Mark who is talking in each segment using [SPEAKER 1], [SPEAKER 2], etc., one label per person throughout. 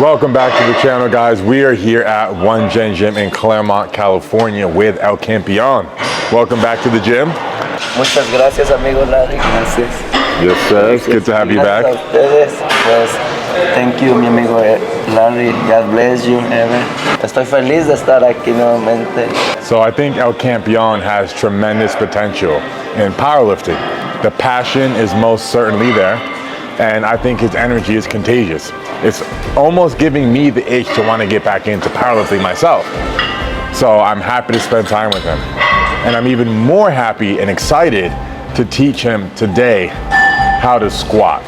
[SPEAKER 1] Welcome back to the channel, guys. We are here at One Gen Gym in Claremont, California with El Campeon. Welcome back to the gym.
[SPEAKER 2] Muchas gracias, amigo Larry. Gracias.
[SPEAKER 1] Yes, sir. It's good to have you back.
[SPEAKER 2] Gracias a ustedes. Pues, thank you, mi amigo Larry. God bless you, ever. Estoy feliz de estar aquí nuevamente.
[SPEAKER 1] So I think El Campeon has tremendous potential in powerlifting. The passion is most certainly there, and I think his energy is contagious. It's almost giving me the itch to want to get back into powerlifting myself. So I'm happy to spend time with him. And I'm even more happy and excited to teach him today how to squat.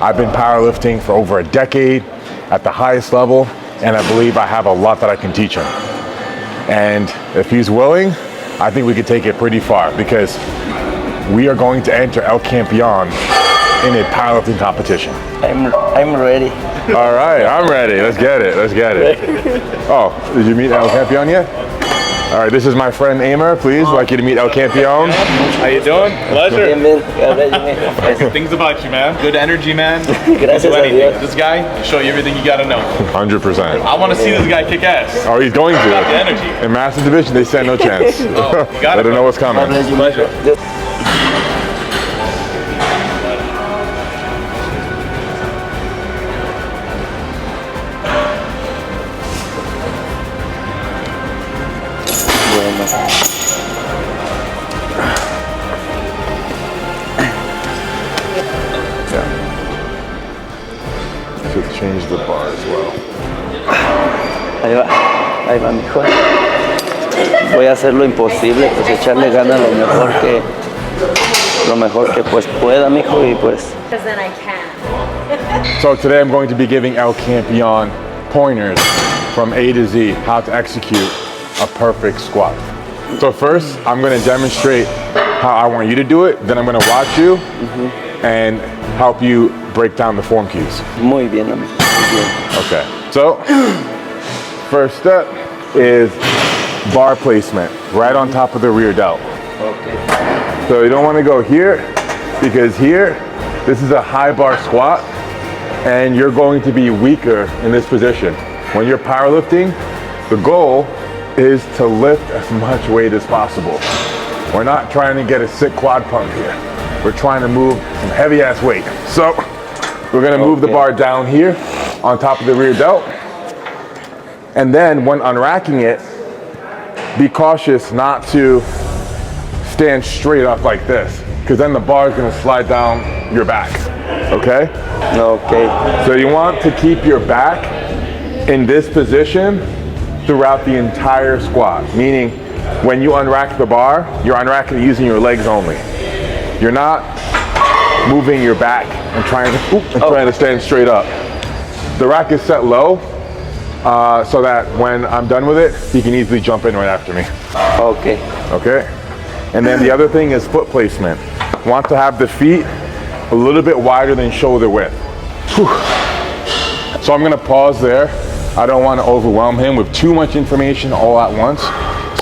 [SPEAKER 1] I've been powerlifting for over a decade at the highest level, and I believe I have a lot that I can teach him. And if he's willing, I think we could take it pretty far, because we are going to enter El Campeon in a powerlifting competition.
[SPEAKER 2] I'm ready.
[SPEAKER 1] All right, I'm ready. Let's get it. Let's get it. Oh, did you meet El Campeon yet? All right, this is my friend Amer. Please, I'd like you to meet El Campeon.
[SPEAKER 3] How you doing? Pleasure. Things about you, man. Good energy, man.
[SPEAKER 2] Gracias a Dios.
[SPEAKER 3] This guy will show you everything you gotta know.
[SPEAKER 1] 100%.
[SPEAKER 3] I want to see this guy kick ass.
[SPEAKER 1] Oh, he's going to.
[SPEAKER 3] Got the energy.
[SPEAKER 1] In Master Division, they stand no chance.
[SPEAKER 3] Oh, you got
[SPEAKER 1] Let
[SPEAKER 3] it.
[SPEAKER 1] him know what's coming.
[SPEAKER 3] Pleasure.
[SPEAKER 1] Should change the bar as well.
[SPEAKER 2] Ahí va, mijo. Voy a hacer lo imposible, pues echarle ganas lo mejor que pues pueda, mijo, y pues.
[SPEAKER 4] Because then I can.
[SPEAKER 1] So today I'm going to be giving El Campeon pointers from A to Z, how to execute a perfect squat. So first, I'm going to demonstrate how I want you to do it. Then I'm going to watch you and help you break down the form cues.
[SPEAKER 2] Muy bien, amigo. Muy bien.
[SPEAKER 1] Okay, so first step is bar placement, right on top of the rear delt.
[SPEAKER 2] Okay.
[SPEAKER 1] So you don't want to go here, because here, this is a high bar squat, and you're going to be weaker in this position. When you're powerlifting, the goal is to lift as much weight as possible. We're not trying to get a sick quad pump here. We're trying to move some heavy ass weight. So we're gonna move the bar down here on top of the rear delt. And then when unracking it, be cautious not to stand straight up like this, because then the bar is gonna slide down your back, okay?
[SPEAKER 2] Okay.
[SPEAKER 1] So you want to keep your back in this position throughout the entire squat, meaning when you unrack the bar, you're unracking it using your legs only. You're not moving your back and trying to stand straight up. The rack is set low so that when I'm done with it, you can easily jump in right after me.
[SPEAKER 2] Okay.
[SPEAKER 1] Okay? And then the other thing is foot placement. Want to have the feet a little bit wider than shoulder width. Whew. So I'm gonna pause there. I don't want to overwhelm him with too much information all at once.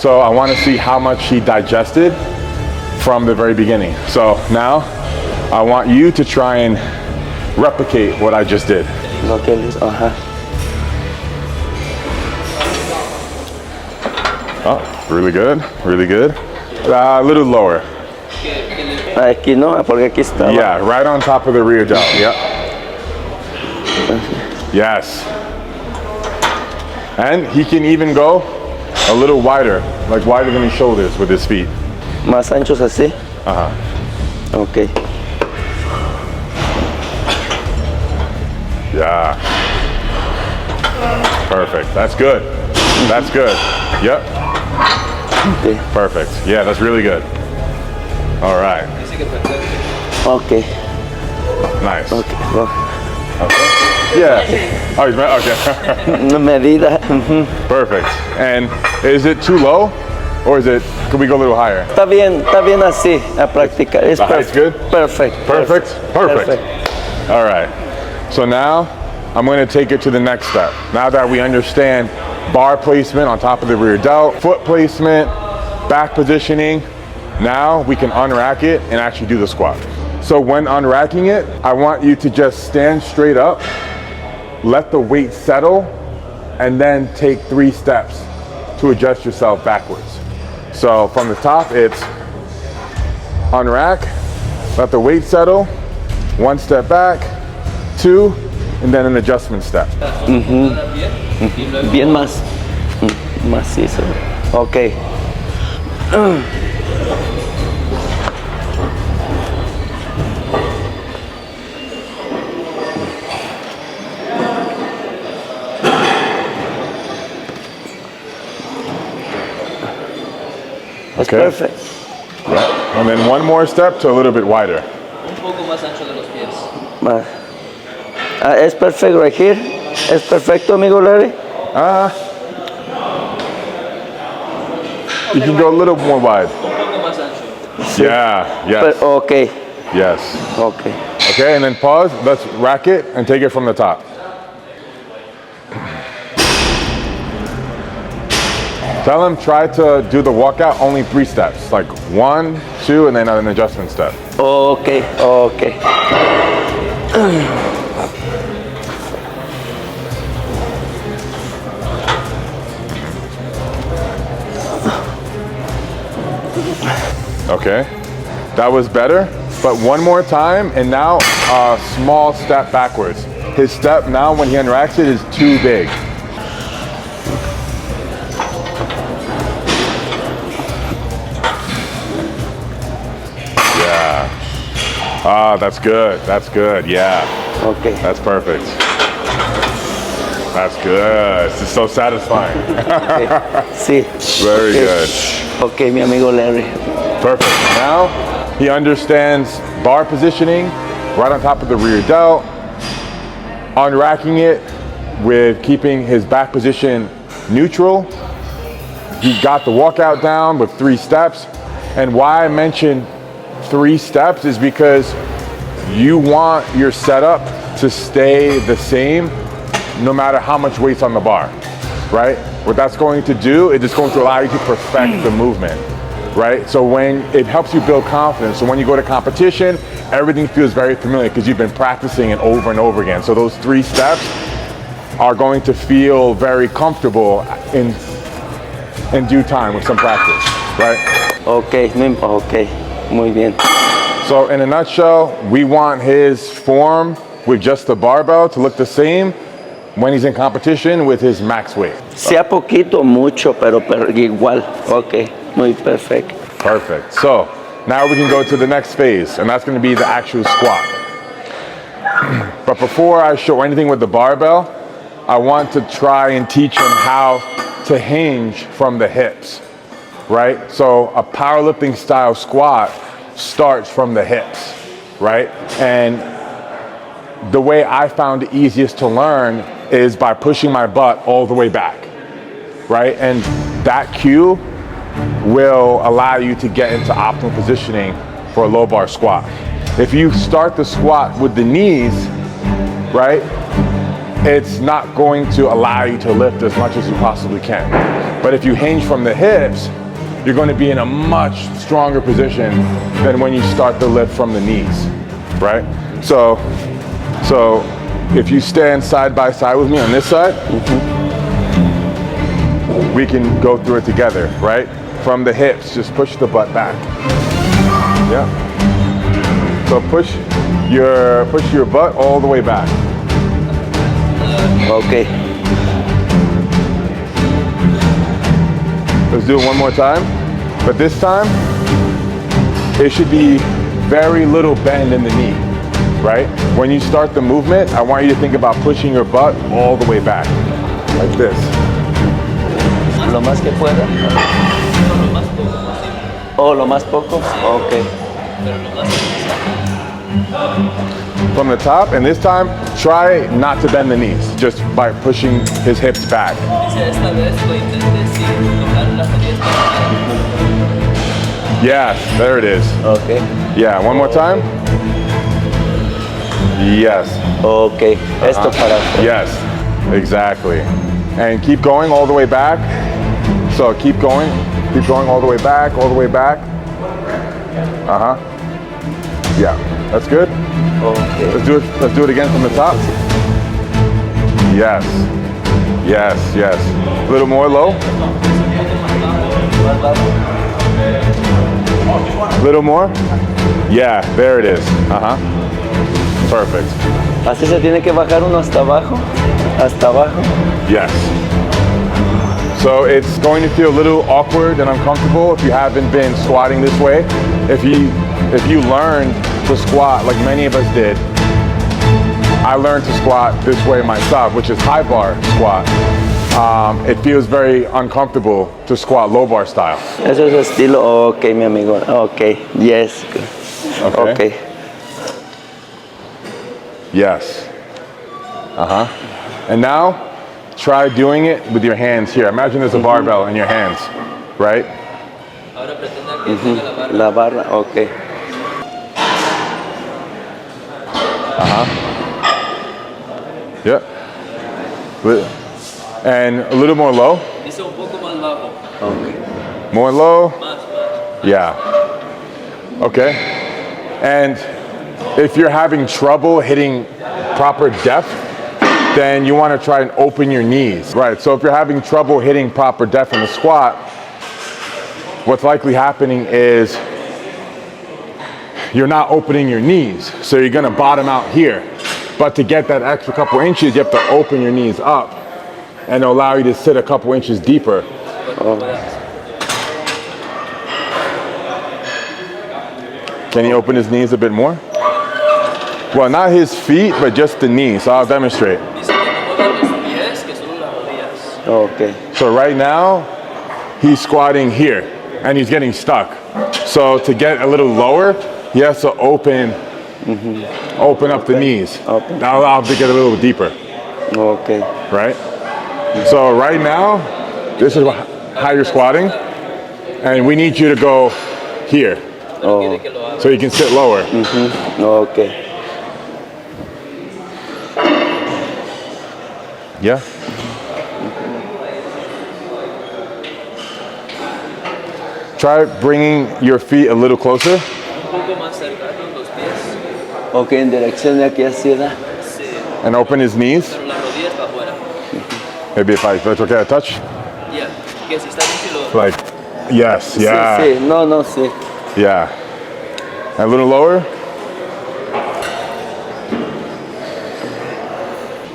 [SPEAKER 1] So I want to see how much he digested from the very beginning. So now I want you to try and replicate what I just did.
[SPEAKER 2] Okay.
[SPEAKER 1] Oh, really good, really good. A little lower.
[SPEAKER 2] Aquí no, porque aquí está.
[SPEAKER 1] Yeah, right on top of the rear delt. Yep. Yes. And he can even go a little wider, like wider than his shoulders with his feet.
[SPEAKER 2] Más anchos así. Okay.
[SPEAKER 1] Yeah. Perfect. That's good. That's good. Yep.
[SPEAKER 2] Okay.
[SPEAKER 1] Perfect. Yeah, that's really good. All right.
[SPEAKER 2] Okay.
[SPEAKER 1] Nice.
[SPEAKER 2] Okay. Well,
[SPEAKER 1] Yeah. Oh, he's okay.
[SPEAKER 2] medida.
[SPEAKER 1] Perfect. And is it too low, or could we go a little higher?
[SPEAKER 2] Está bien así a practicar.
[SPEAKER 1] The height's good?
[SPEAKER 2] Perfect.
[SPEAKER 1] Perfect? Perfect. All right. So now I'm going to take it to the next step. Now that we understand bar placement on top of the rear delt, foot placement, back positioning, now we can unrack it and actually do the squat. So when unracking it, I want you to just stand straight up let the weight settle, and then take 3 steps to adjust yourself backwards. So from the top, it's unrack, let the weight settle, 1 step back, 2, and then an adjustment step.
[SPEAKER 2] Bien más macizo. Ok. That's
[SPEAKER 1] Okay.
[SPEAKER 2] perfect.
[SPEAKER 1] Yeah. And then 1 more step to a little bit wider.
[SPEAKER 5] Un poco más ancho de los pies.
[SPEAKER 2] Más. Es perfect right here. Es perfecto, amigo Larry.
[SPEAKER 1] You can go a little more wide.
[SPEAKER 5] Un poco más ancho.
[SPEAKER 1] Yeah, yes,
[SPEAKER 2] Ok.
[SPEAKER 1] yes.
[SPEAKER 2] Ok.
[SPEAKER 1] Okay, and then pause. Let's rack it and take it from the top. Tell him try to do the walkout only 3 steps, like 1, 2, and then an adjustment step.
[SPEAKER 2] Ok. Ok.
[SPEAKER 1] Okay, that was better, but 1 more time, and now a small step backwards. His step now, when he unracks it, is too big. Yeah. Ah, that's good. That's good. Yeah.
[SPEAKER 2] Ok.
[SPEAKER 1] That's perfect. That's good. This is so satisfying.
[SPEAKER 2] Sí.
[SPEAKER 1] Very
[SPEAKER 2] Ok.
[SPEAKER 1] good.
[SPEAKER 2] Ok, mi amigo Larry.
[SPEAKER 1] Perfect. Now he understands bar positioning right on top of the rear delt, unracking it with keeping his back position neutral. He got the walkout down with 3 steps. And why I mentioned 3 steps is because you want your setup to stay the same no matter how much weight's on the bar, right? What that's going to do is it's going to allow you to perfect the movement, right? So when it helps you build confidence, so when you go to competition, everything feels very familiar because you've been practicing it over and over again. So those 3 steps are going to feel very comfortable in due time with some practice, right?
[SPEAKER 2] Ok, ok. Muy bien.
[SPEAKER 1] So in a nutshell, we want his form with just the barbell to look the same when he's in competition with his max weight.
[SPEAKER 2] Sea poquito, mucho, pero igual. Ok, muy perfecto.
[SPEAKER 1] Perfect. So now we can go to the next phase, and that's going to be the actual squat. But before I show anything with the barbell, I want to try and teach him how to hinge from the hips, right? So a powerlifting style squat starts from the hips, right? And the way I found it easiest to learn is by pushing my butt all the way back, right? And that cue will allow you to get into optimal positioning for a low bar squat. If you start the squat with the knees, right, it's not going to allow you to lift as much as you possibly can. But if you hinge from the hips, you're going to be in a much stronger position than when you start the lift from the knees, right? So if you stand side by side with me on this side, we can go through it together, right? From the hips, just push the butt back. Yeah. So push your butt all the way back.
[SPEAKER 2] Ok.
[SPEAKER 1] Let's do it 1 more time. But this time, it should be very little bend in the knee, right? When you start the movement, I want you to think about pushing your butt all the way back, like this.
[SPEAKER 2] Lo más que pueda.
[SPEAKER 5] Lo más poco posible.
[SPEAKER 2] Oh, lo más poco. Ok.
[SPEAKER 5] Pero lo más
[SPEAKER 1] From the top, and this time, try not to bend the knees, just by pushing his hips back.
[SPEAKER 5] Dice, esta vez lo intenté sin tocar las rodillas para nada.
[SPEAKER 1] Yes, there it is.
[SPEAKER 2] Ok.
[SPEAKER 1] Yeah, 1 more time. Yes.
[SPEAKER 2] Ok. Esto para.
[SPEAKER 1] Yes, exactly. And keep going all the way back. So keep going all the way back, all the way back. Yeah, that's good.
[SPEAKER 2] Ok.
[SPEAKER 1] Let's do it again from the top. Yes. Yes, yes. A little more low. A little more. Yeah, there it is. Uh-huh. Perfect.
[SPEAKER 2] Así se tiene que bajar uno hasta abajo. Hasta abajo.
[SPEAKER 1] Yes. So it's going to feel a little awkward and uncomfortable if you haven't been squatting this way. If you learn to squat like many of us did, I learned to squat this way myself, which is high bar squat. It feels very uncomfortable to squat low bar style.
[SPEAKER 2] Eso es estilo. Ok, mi amigo. Ok. Yes.
[SPEAKER 1] Okay.
[SPEAKER 2] Ok.
[SPEAKER 1] Yes. Uh-huh. And now, try doing it with your hands here. Imagine there's a barbell in your hands, right?
[SPEAKER 5] Ahora pretenda que tenga la barra.
[SPEAKER 2] La barra. Ok.
[SPEAKER 1] Yep. And a little more low.
[SPEAKER 5] Dice un poco más bajo.
[SPEAKER 2] Ok.
[SPEAKER 1] More low.
[SPEAKER 5] Más.
[SPEAKER 1] Yeah. Okay. And if you're having trouble hitting proper depth, then you want to try and open your knees. Right. So if you're having trouble hitting proper depth in the squat, what's likely happening is you're not opening your knees. So you're going to bottom out here. But to get that extra couple inches, you have to open your knees up and allow you to sit a couple inches deeper. Can he open his knees a bit more? Well, not his feet, but just the knees. So I'll demonstrate.
[SPEAKER 5] Dice que no mueva los pies, que solo las rodillas.
[SPEAKER 2] Ok.
[SPEAKER 1] So right now, he's squatting here and he's getting stuck. So to get a little lower, he has to open up the knees.
[SPEAKER 2] Open.
[SPEAKER 1] That'll allow him to get a little deeper,
[SPEAKER 2] Ok.
[SPEAKER 1] right? So right now, this is how you're squatting, and we need you to go here
[SPEAKER 5] Pero quiere que lo haga.
[SPEAKER 1] so you can sit lower.
[SPEAKER 2] Ok.
[SPEAKER 1] Yeah. Try bringing your feet a little closer.
[SPEAKER 5] Un poco más cercanos los pies.
[SPEAKER 2] Ok, en dirección de aquí hacia allá.
[SPEAKER 5] Sí.
[SPEAKER 1] And open his knees.
[SPEAKER 5] Pero las rodillas para afuera.
[SPEAKER 1] Maybe if it's okay to touch.
[SPEAKER 5] Ya. Que si está bien, si lo.
[SPEAKER 1] Like, yes, yeah,
[SPEAKER 2] Sí, sí. No, no, sí.
[SPEAKER 1] yeah. And a little lower.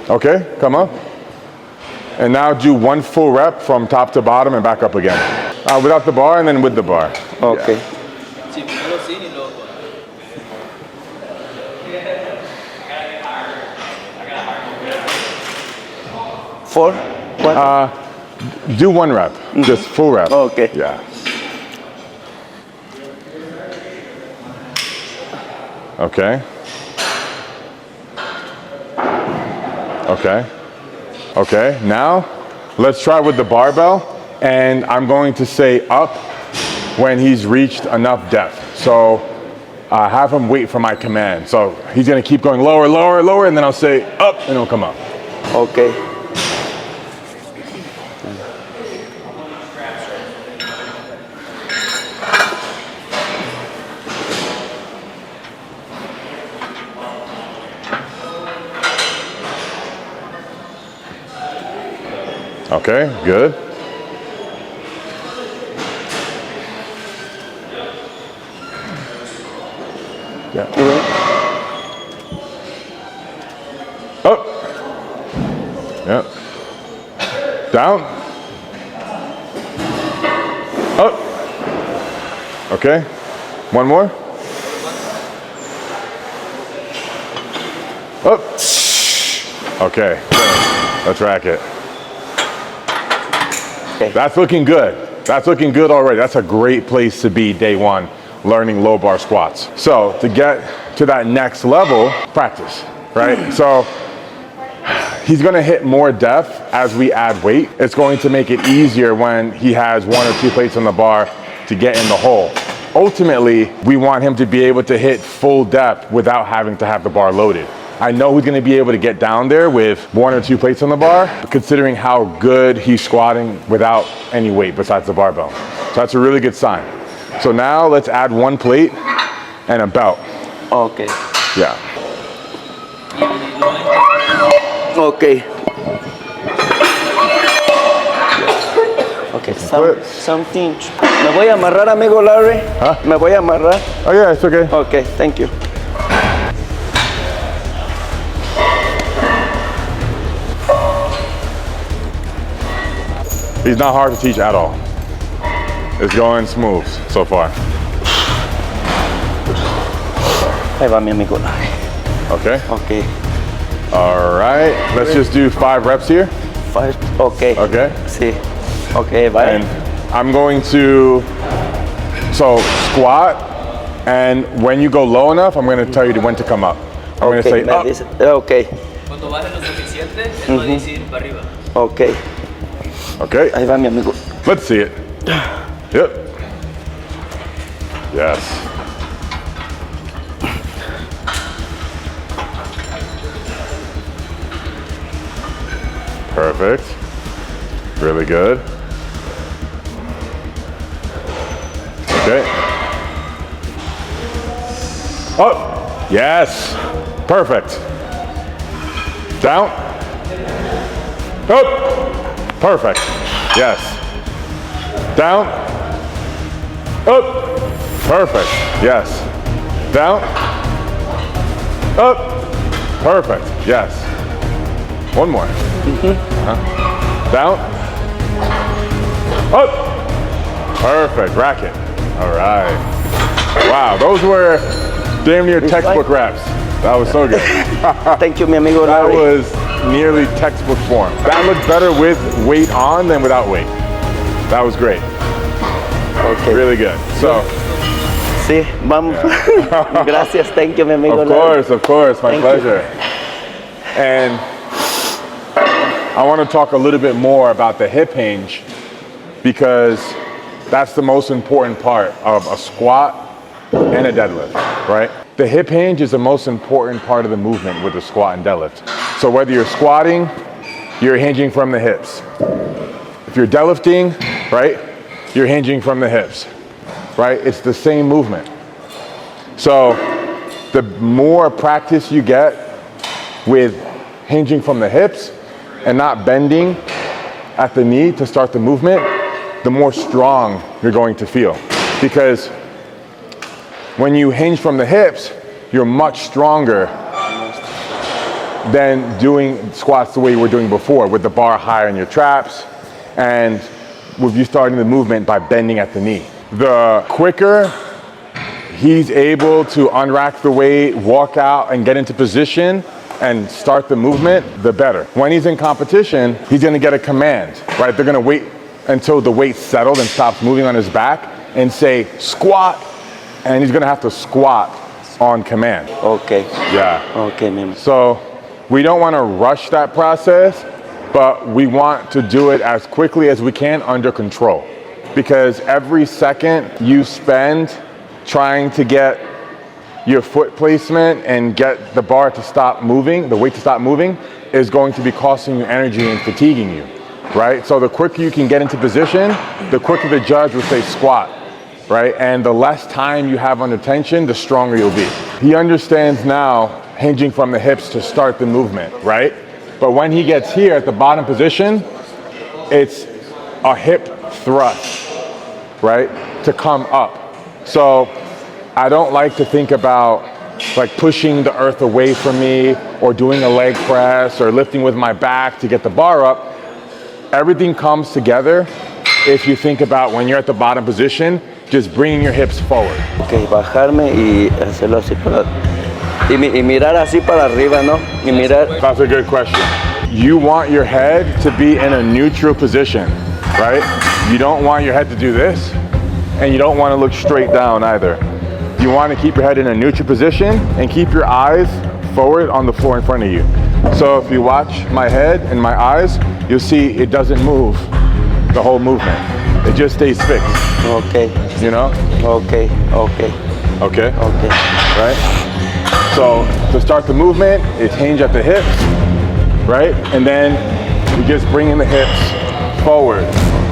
[SPEAKER 1] Okay, come up. And now do one full rep from top to bottom and back up again. Without the bar and then with the bar.
[SPEAKER 2] Ok.
[SPEAKER 5] Sí, primero sin y luego.
[SPEAKER 2] 4, 4.
[SPEAKER 1] Do one rep, just full rep.
[SPEAKER 2] Okay.
[SPEAKER 1] Yeah. Okay. Okay. Okay, now let's try with the barbell, and I'm going to say up when he's reached enough depth. So have him wait for my command. So he's gonna keep going lower, lower, lower, and then I'll say up, and he'll come up.
[SPEAKER 2] Ok.
[SPEAKER 1] Okay, good. Yeah. Up. Yep. Down. Up. Okay. One more. Up. Okay. Good. Let's rack it.
[SPEAKER 2] Okay.
[SPEAKER 1] That's looking good. That's looking good already. That's a great place to be day one, learning low bar squats. So to get to that next level, practice, right? So he's gonna hit more depth as we add weight. It's going to make it easier when he has 1 or 2 plates on the bar to get in the hole. Ultimately, we want him to be able to hit full depth without having to have the bar loaded. I know he's gonna be able to get down there with 1 or 2 plates on the bar, considering how good he's squatting without any weight besides the barbell. So that's a really good sign. So now let's add 1 plate and a belt.
[SPEAKER 2] Ok.
[SPEAKER 1] Yeah.
[SPEAKER 2] Ok. Something. Me voy a amarrar, amigo Larry.
[SPEAKER 1] Huh?
[SPEAKER 2] Me voy a amarrar.
[SPEAKER 1] Oh yeah, it's okay.
[SPEAKER 2] Okay, thank you.
[SPEAKER 1] He's not hard to teach at all. It's going smooth so far.
[SPEAKER 2] Ahí va mi amigo Larry.
[SPEAKER 1] Okay.
[SPEAKER 2] Okay.
[SPEAKER 1] All right. Let's just do 5 reps here.
[SPEAKER 2] 5. Okay.
[SPEAKER 1] Okay.
[SPEAKER 2] Sí. Okay, bye.
[SPEAKER 1] And I'm going to squat, and when you go low enough, I'm going to tell you when to come up. I'm going to say
[SPEAKER 2] me
[SPEAKER 1] up.
[SPEAKER 2] dice- okay.
[SPEAKER 5] Cuando baje lo suficiente, él va a decir para arriba.
[SPEAKER 2] Okay.
[SPEAKER 1] Okay.
[SPEAKER 2] Ahí va mi amigo.
[SPEAKER 1] Let's see it. Yep. Yes. Perfect. Really good. Okay. Up. Yes. Perfect. Down. Up. Perfect. Yes. Down. Up. Perfect. Yes. Down. Up. Perfect. Yes. One more. Down. Up. Perfect. Racket. All right. Wow, those were damn near textbook reps. That was so good.
[SPEAKER 2] Thank you, mi amigo
[SPEAKER 1] That
[SPEAKER 2] Larry.
[SPEAKER 1] was nearly textbook form. That looked better with weight on than without weight. That was great.
[SPEAKER 2] Okay.
[SPEAKER 1] Really good. So,
[SPEAKER 2] Sí, vamos. Gracias, thank you, mi amigo Larry.
[SPEAKER 1] of course, my
[SPEAKER 2] Thank
[SPEAKER 1] pleasure. And I want to talk a little bit more about the hip hinge, because that's the most important part of a squat and a deadlift, right? The hip hinge is the most important part of the movement with the squat and deadlift. So whether you're squatting, you're hinging from the hips. If you're deadlifting, right, you're hinging from the hips, right? It's the same movement. So the more practice you get with hinging from the hips and not bending at the knee to start the movement, the more strong you're going to feel. Because when you hinge from the hips, you're much stronger than doing squats the way you were doing before, with the bar higher in your traps and with you starting the movement by bending at the knee. The quicker he's able to unrack the weight, walk out and get into position and start the movement, the better. When he's in competition, he's gonna get a command, right? They're gonna wait until the weight's settled and stops moving on his back and say, squat, and he's gonna have to squat on command.
[SPEAKER 2] Okay.
[SPEAKER 1] Yeah.
[SPEAKER 2] Okay, mi amigo.
[SPEAKER 1] So we don't wanna rush that process, but we want to do it as quickly as we can under control. Because every second you spend trying to get your foot placement and get the bar to stop moving, the weight to stop moving, is going to be costing you energy and fatiguing you, right? So the quicker you can get into position, the quicker the judge will say squat, right? And the less time you have under tension, the stronger you'll be. He understands now hinging from the hips to start the movement, right? But when he gets here at the bottom position, it's a hip thrust, right? To come up. So I don't like to think about like pushing the earth away from me or doing a leg press or lifting with my back to get the bar up. Everything comes together if you think about when you're at the bottom position, just bringing your hips forward.
[SPEAKER 2] Ok, bajarme y hacerlo así para... Y mirar así para arriba, ¿no? Y mirar...
[SPEAKER 1] That's a good question. You want your head to be in a neutral position, right? You don't want your head to do this, and you don't want to look straight down either. You want to keep your head in a neutral position and keep your eyes forward on the floor in front of you. So if you watch my head and my eyes, you'll see it doesn't move the whole movement. It just stays fixed.
[SPEAKER 2] Ok,
[SPEAKER 1] You know?
[SPEAKER 2] ok, ok,
[SPEAKER 1] Okay?
[SPEAKER 2] ok.
[SPEAKER 1] Right? So to start the movement, it's hinge at the hips, right? And then you just bring in the hips forward,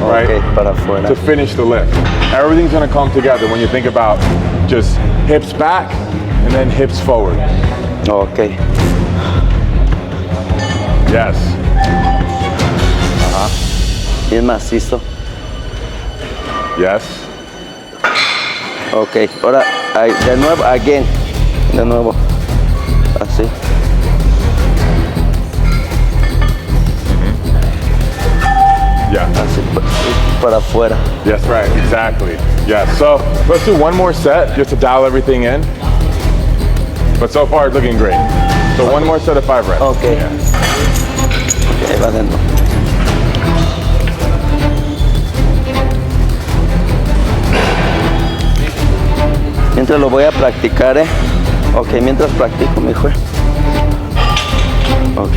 [SPEAKER 1] right?
[SPEAKER 2] Ok, para afuera.
[SPEAKER 1] To finish the lift. Everything's gonna come together when you think about just hips back and then hips forward.
[SPEAKER 2] Ok.
[SPEAKER 1] Yes.
[SPEAKER 2] Bien macizo.
[SPEAKER 1] Yes.
[SPEAKER 2] Ok, ahora de nuevo, again. De nuevo. Así.
[SPEAKER 1] Yeah.
[SPEAKER 2] Así para afuera.
[SPEAKER 1] Yes, right, exactly. Yeah, so let's do one more set just to dial everything in. But so far it's looking great. So one more set of 5 reps.
[SPEAKER 2] Ok.
[SPEAKER 1] Yeah.
[SPEAKER 2] Ok, ahí va adentro. Mientras lo voy a practicar, Ok, mientras practico, mijo. Ok.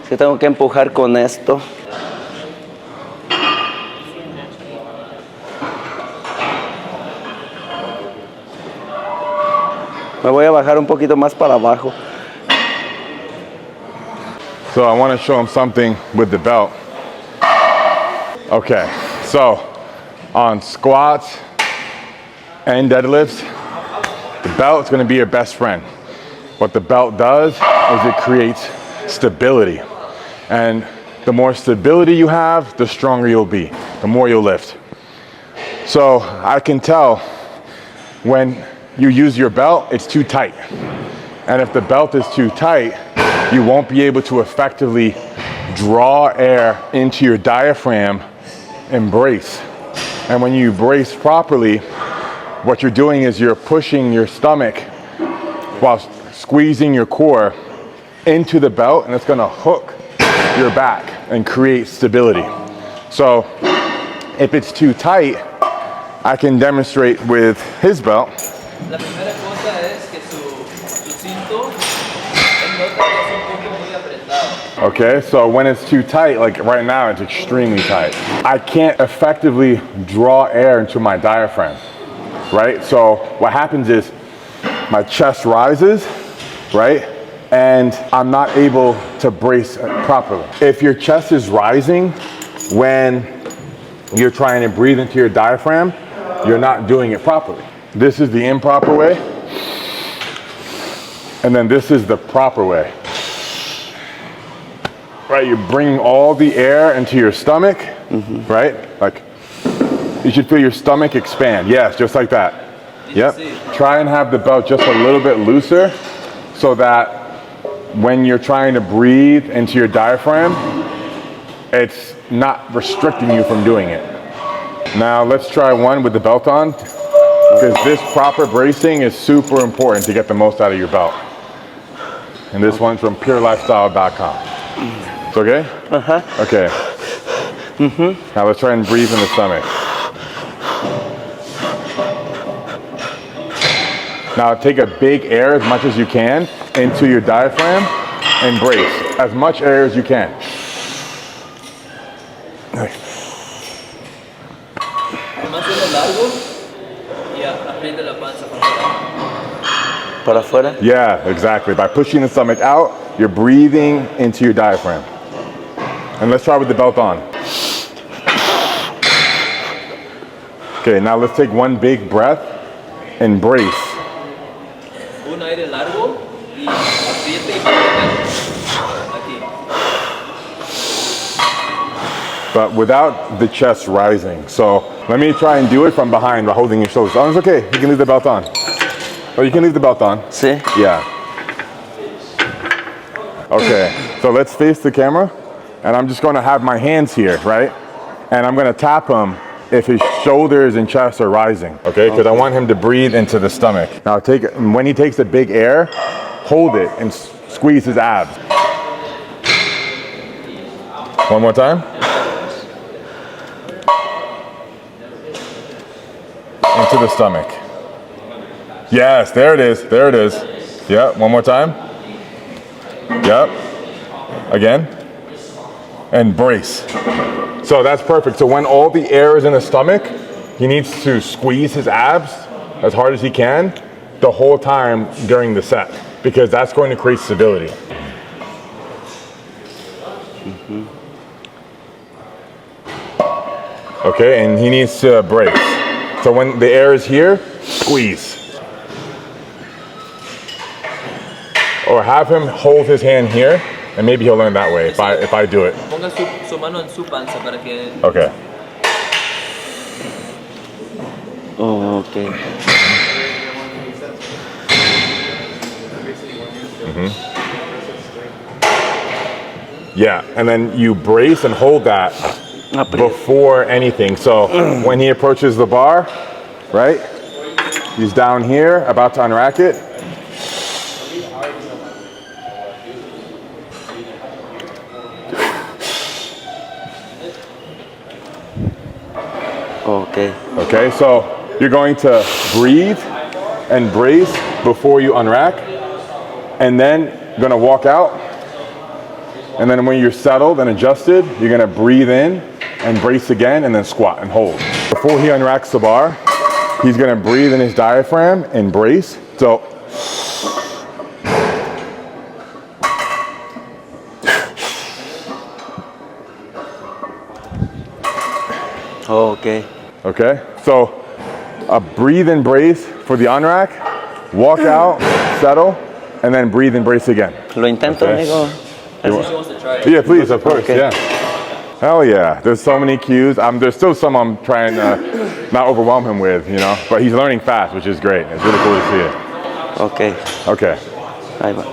[SPEAKER 2] Es que tengo que empujar con esto. Me voy a bajar un poquito más para abajo.
[SPEAKER 1] So I want to show him something with the belt. Okay, so on squats and deadlifts, the belt is going to be your best friend. What the belt does is it creates stability. And the more stability you have, the stronger you'll be, the more you'll lift. So I can tell when you use your belt, it's too tight. And if the belt is too tight, you won't be able to effectively draw air into your diaphragm and brace. And when you brace properly, what you're doing is you're pushing your stomach while squeezing your core into the belt, and it's gonna hook your back and create stability. So if it's too tight, I can demonstrate with his belt.
[SPEAKER 5] La primera cosa es que su cinto, él nota que es un poco muy apretado.
[SPEAKER 1] Okay, so when it's too tight, like right now, it's extremely tight. I can't effectively draw air into my diaphragm, right? So what happens is my chest rises, right? And I'm not able to brace properly. If your chest is rising when you're trying to breathe into your diaphragm, you're not doing it properly. This is the improper way, and then this is the proper way. Right, you're bringing all the air into your stomach, right? Like, you should feel your stomach expand. Yes, just like that. Yep. Try and have the belt just a little bit looser so that when you're trying to breathe into your diaphragm, it's not restricting you from doing it. Now let's try one with the belt on, because this proper bracing is super important to get the most out of your belt. And this one's from purelifestyle.com. It's okay?
[SPEAKER 2] Ajá.
[SPEAKER 1] Okay. Now let's try and breathe in the stomach. Now take a big air as much as you can into your diaphragm and brace as much air as you can.
[SPEAKER 5] Manténlo largo y aprieta la panza para afuera.
[SPEAKER 2] Para afuera.
[SPEAKER 1] Yeah, exactly. By pushing the stomach out, you're breathing into your diaphragm. And let's try with the belt on. Okay, now let's take one big breath and brace.
[SPEAKER 5] Un aire largo y aprieta y aprieta aquí.
[SPEAKER 1] But without the chest rising. So let me try and do it from behind by holding your shoulders. Oh, it's okay. You can leave the belt on. Oh, you can leave the belt on.
[SPEAKER 2] Sí.
[SPEAKER 1] Yeah. Okay, so let's face the camera. And I'm just gonna have my hands here, right? And I'm gonna tap him if his shoulders and chest are rising, okay? Because I want him to breathe into the stomach. Now when he takes a big air, hold it and squeeze his abs. One more time. Into the stomach. Yes, there it is, there it is. Yep, one more time. Yep, again. And brace. So that's perfect. So when all the air is in the stomach, he needs to squeeze his abs as hard as he can the whole time during the set, because that's going to create stability. Okay, and he needs to brace. So when the air is here, squeeze. Or have him hold his hand here, and maybe he'll learn that way if I do it.
[SPEAKER 5] Ponga su mano en su panza para que...
[SPEAKER 1] Okay.
[SPEAKER 2] Oh, okay.
[SPEAKER 1] Yeah, and then you brace and hold that before anything. So when he approaches the bar, right? He's down here, about to unrack it.
[SPEAKER 2] Okay.
[SPEAKER 1] Okay, so you're going to breathe and brace before you unrack, and then you're gonna walk out, and then when you're settled and adjusted, you're gonna breathe in and brace again, and then squat and hold. Before he unracks the bar, he's gonna breathe in his diaphragm and brace. So,
[SPEAKER 2] Okay.
[SPEAKER 1] okay, so a breathe and brace for the unrack, walk out, settle, and then breathe and brace again.
[SPEAKER 2] Lo intento,
[SPEAKER 1] Okay.
[SPEAKER 2] amigo.
[SPEAKER 5] He wants to try it.
[SPEAKER 1] Yeah, please, of course,
[SPEAKER 2] Okay.
[SPEAKER 1] yeah. Hell yeah, there's so many cues. There's still some I'm trying to not overwhelm him with, you know, but he's learning fast, which is great. It's really cool to see it.
[SPEAKER 2] Okay.
[SPEAKER 1] Okay,
[SPEAKER 2] Ahí va.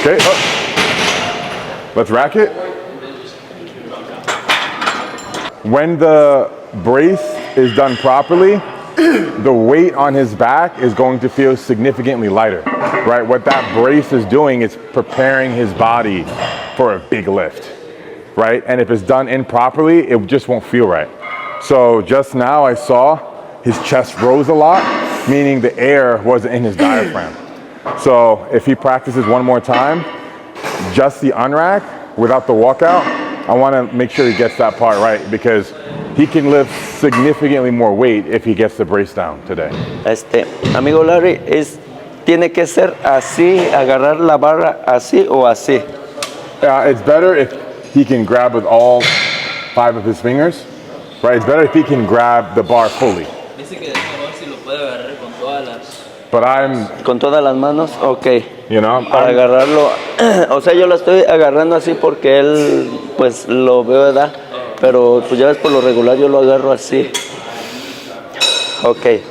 [SPEAKER 1] okay, up. Let's rack it. When the brace is done properly, the weight on his back is going to feel significantly lighter, right? What that brace is doing is preparing his body for a big lift, right? And if it's done improperly, it just won't feel right. So just now I saw his chest rose a lot, meaning the air wasn't in his diaphragm. So if he practices one more time, just the unrack without the walkout, I want to make sure he gets that part right, because he can lift significantly more weight if he gets the brace down today.
[SPEAKER 2] Amigo Larry, tiene que ser así, agarrar la barra así o así.
[SPEAKER 1] It's better if he can grab with all 5 of his fingers, right? It's better if he can grab the bar fully.
[SPEAKER 5] Dice que es mejor si lo puede agarrar con todas las...
[SPEAKER 1] But
[SPEAKER 2] Con todas las manos, ok.
[SPEAKER 1] you know,
[SPEAKER 2] Para agarrarlo, o sea, yo lo estoy agarrando así porque él, pues, lo veo, ¿verdad? Pero, pues, ya ves, por lo regular yo lo agarro así. Ok.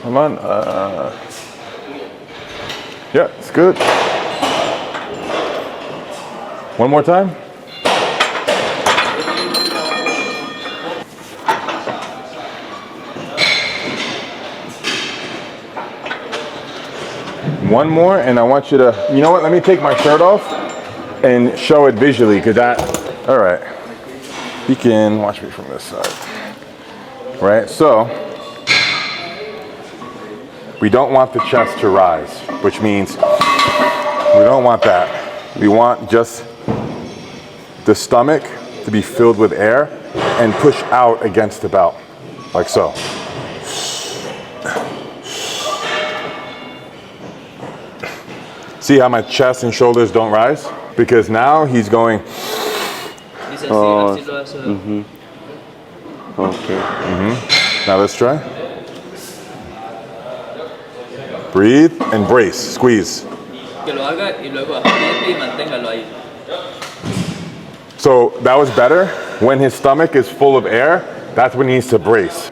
[SPEAKER 1] come on. Yeah, it's good. One more time. One more, and I want you to, you know what, let me take my shirt off and show it visually, because all right. You can watch me from this side. Right, so, we don't want the chest to rise, which means we don't want that. We want just the stomach to be filled with air and push out against the belt, like so. See how my chest and shoulders don't rise? Because now he's going.
[SPEAKER 5] Dice así, así lo hace.
[SPEAKER 2] Ok.
[SPEAKER 1] Now let's try. Breathe and brace, squeeze.
[SPEAKER 5] Que lo haga y luego apriete y manténgalo ahí.
[SPEAKER 1] So that was better. When his stomach is full of air, that's when he needs to brace.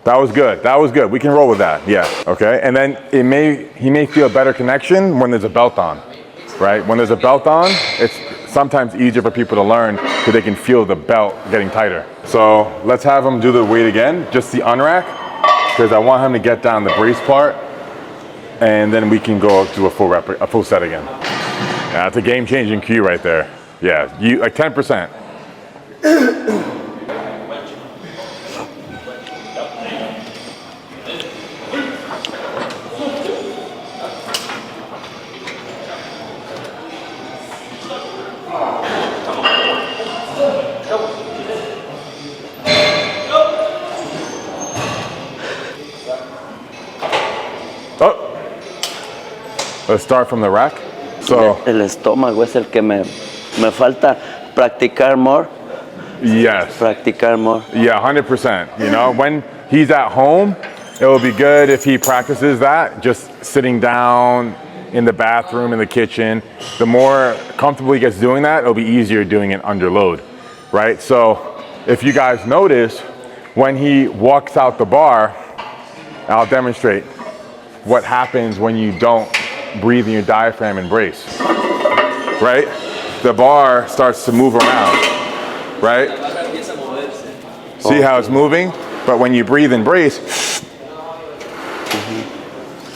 [SPEAKER 1] That was good. That was good. We can roll with that. Yeah. Okay. And then he may feel a better connection when there's a belt on, right? When there's a belt on, it's sometimes easier for people to learn because they can feel the belt getting tighter. So let's have him do the weight again, just the unrack, because I want him to get down the brace part and then we can go do a full set again. Yeah, that's a game-changing cue right there. Yeah, you like 10%. Oh, let's start from the rack. So
[SPEAKER 2] El estómago es el que me falta practicar more.
[SPEAKER 1] yes,
[SPEAKER 2] Practicar more.
[SPEAKER 1] yeah, 100%. You know, when he's at home, it will be good if he practices that, just sitting down in the bathroom, in the kitchen. The more comfortable he gets doing that, it'll be easier doing it under load, right? So if you guys notice, when he walks out the bar, I'll demonstrate what happens when you don't breathe in your diaphragm and brace, right? The bar starts to move around, right? See how it's moving? But when you breathe and brace,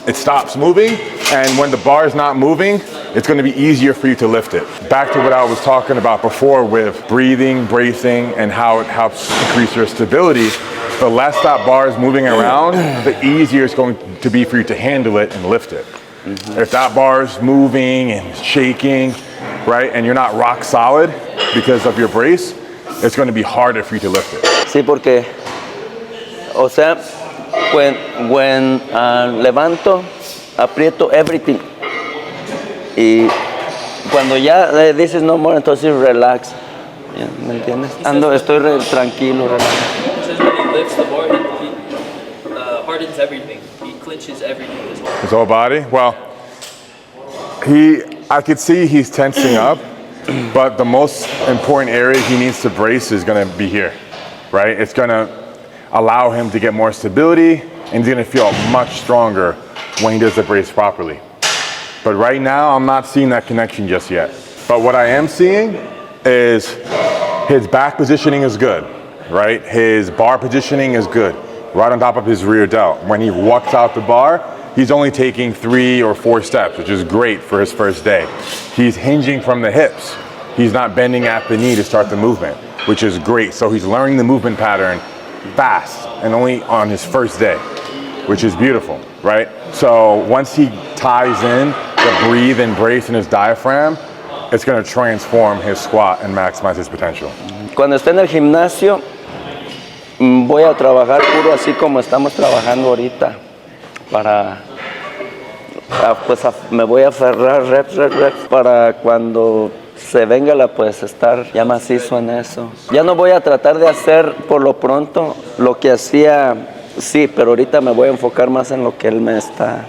[SPEAKER 1] it stops moving, and when the bar is not moving, it's going to be easier for you to lift it. Back to what I was talking about before with breathing, bracing, and how it helps increase your stability. The less that bar is moving around, the easier it's going to be for you to handle it and lift it. If that bar is moving and shaking, right, and you're not rock solid because of your brace, it's going to be harder for you to lift it.
[SPEAKER 2] Sí, porque, o sea, when levanto, aprieto everything. Y cuando ya dices no more, entonces relax. Ya, ¿me entiendes? Estoy tranquilo, relax.
[SPEAKER 5] Says when he lifts the bar, he hardens everything. He clinches everything as well.
[SPEAKER 1] His whole body? Well, I could see he's tensing up, but the most important area he needs to brace is going to be here, right? It's going to allow him to get more stability, and he's going to feel much stronger when he does the brace properly. But right now, I'm not seeing that connection just yet. But what I am seeing is his back positioning is good, right? His bar positioning is good, right on top of his rear delt. When he walks out the bar, he's only taking 3 or 4 steps, which is great for his first day. He's hinging from the hips. He's not bending at the knee to start the movement, which is great. So he's learning the movement pattern fast and only on his first day, which is beautiful, right? So once he ties in the breathe and brace in his diaphragm, it's going to transform his squat and maximize his potential.
[SPEAKER 2] Cuando esté en el gimnasio, voy a trabajar puro así como estamos trabajando ahorita. Me voy a aferrar reps para cuando se venga pues estar ya macizo en eso. Ya no voy a tratar de hacer por lo pronto lo que hacía, sí, pero ahorita me voy a enfocar más en lo que él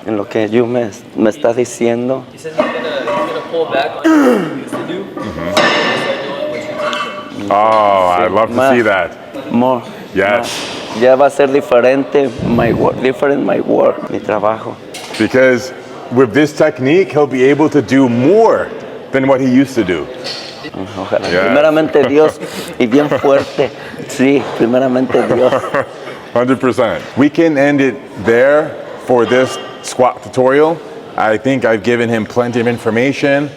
[SPEAKER 2] en lo que you me está diciendo.
[SPEAKER 5] He says he's gonna pull back on what he used to do. And start doing what you teach him.
[SPEAKER 1] Oh, I'd love to see that.
[SPEAKER 2] More.
[SPEAKER 1] Yes.
[SPEAKER 2] Más. Ya va a ser diferente my work, mi trabajo.
[SPEAKER 1] Because with this technique, he'll be able to do more than what he used to do.
[SPEAKER 2] Ojalá.
[SPEAKER 1] Yeah.
[SPEAKER 2] Primeramente Dios y bien fuerte. Sí, primeramente Dios.
[SPEAKER 1] 100%. We can end it there for this squat tutorial. I think I've given him plenty of information,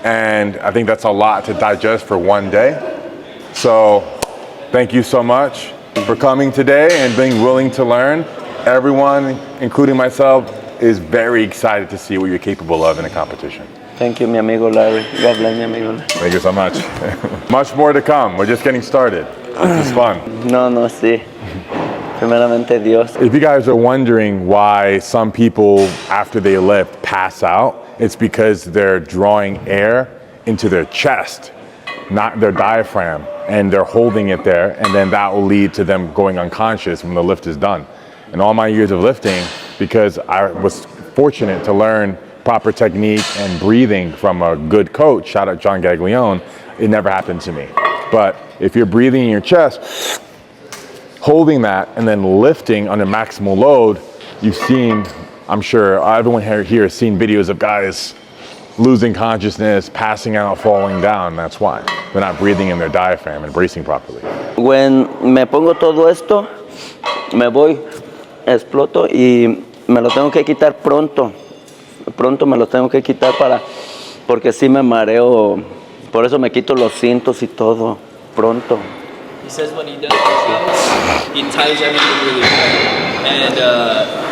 [SPEAKER 1] and I think that's a lot to digest for one day. So thank you so much for coming today and being willing to learn. Everyone, including myself, is very excited to see what you're capable of in a competition.
[SPEAKER 2] Thank you, mi amigo Larry. God bless mi amigo Larry.
[SPEAKER 1] Thank you so much. Much more to come. We're just getting started. This is fun.
[SPEAKER 2] No, sí. Primeramente Dios.
[SPEAKER 1] If you guys are wondering why some people, after they lift, pass out, it's because they're drawing air into their chest, not their diaphragm, and they're holding it there, and then that will lead to them going unconscious when the lift is done. In all my years of lifting, because I was fortunate to learn proper technique and breathing from a good coach, shout out John Gaglione, it never happened to me. But if you're breathing in your chest, holding that and then lifting under maximal load, you've seen, I'm sure everyone here has seen videos of guys losing consciousness, passing out, falling down. That's why they're not breathing in their diaphragm and bracing properly.
[SPEAKER 2] When me pongo todo esto, me voy, exploto y me lo tengo que quitar pronto pronto me los tengo que quitar porque sí me mareo. Por eso me quito los cintos y todo pronto.
[SPEAKER 5] He says when he does push-ups, he ties everything really tight. And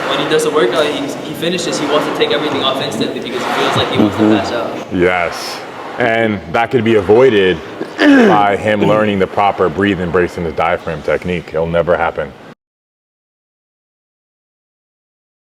[SPEAKER 5] when he does the workout, he finishes, he wants to take everything off instantly because he feels like he wants to pass out.
[SPEAKER 1] Yes. And that could be avoided by him learning the proper breathing, bracing the diaphragm technique. It'll never happen.